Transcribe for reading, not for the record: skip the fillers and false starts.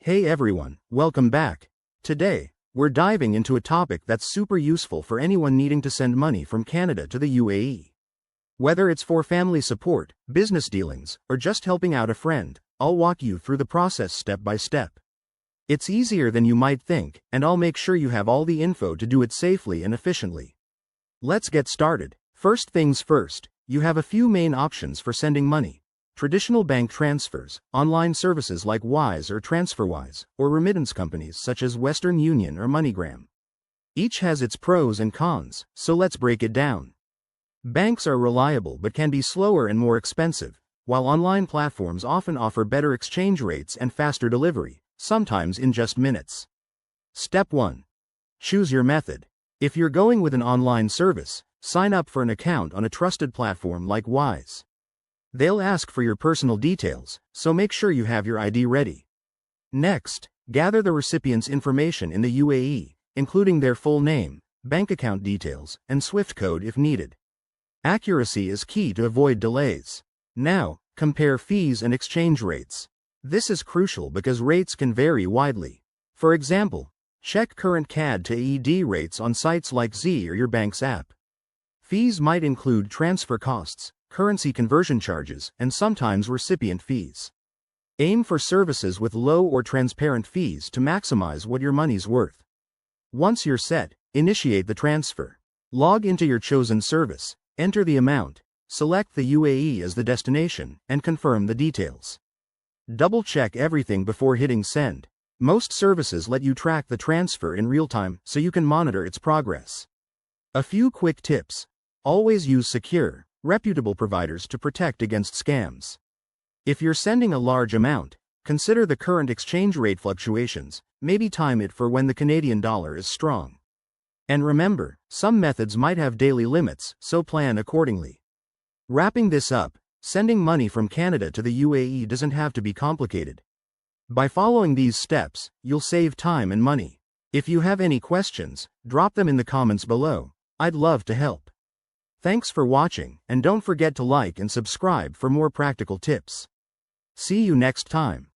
Hey everyone, welcome back. Today, we're diving into a topic that's super useful for anyone needing to send money from Canada to the UAE. Whether it's for family support, business dealings, or just helping out a friend, I'll walk you through the process step by step. It's easier than you might think, and I'll make sure you have all the info to do it safely and efficiently. Let's get started. First things first, you have a few main options for sending money. Traditional bank transfers, online services like Wise or TransferWise, or remittance companies such as Western Union or MoneyGram. Each has its pros and cons, so let's break it down. Banks are reliable but can be slower and more expensive, while online platforms often offer better exchange rates and faster delivery, sometimes in just minutes. Step 1. Choose your method. If you're going with an online service, sign up for an account on a trusted platform like Wise. They'll ask for your personal details, so make sure you have your ID ready. Next, gather the recipient's information in the UAE, including their full name, bank account details, and SWIFT code if needed. Accuracy is key to avoid delays. Now, compare fees and exchange rates. This is crucial because rates can vary widely. For example, check current CAD to AED rates on sites like Z or your bank's app. Fees might include transfer costs, currency conversion charges, and sometimes recipient fees. Aim for services with low or transparent fees to maximize what your money's worth. Once you're set, initiate the transfer. Log into your chosen service, enter the amount, select the UAE as the destination, and confirm the details. Double-check everything before hitting send. Most services let you track the transfer in real time so you can monitor its progress. A few quick tips. Always use secure, reputable providers to protect against scams. If you're sending a large amount, consider the current exchange rate fluctuations, maybe time it for when the Canadian dollar is strong. And remember, some methods might have daily limits, so plan accordingly. Wrapping this up, sending money from Canada to the UAE doesn't have to be complicated. By following these steps, you'll save time and money. If you have any questions, drop them in the comments below. I'd love to help. Thanks for watching, and don't forget to like and subscribe for more practical tips. See you next time.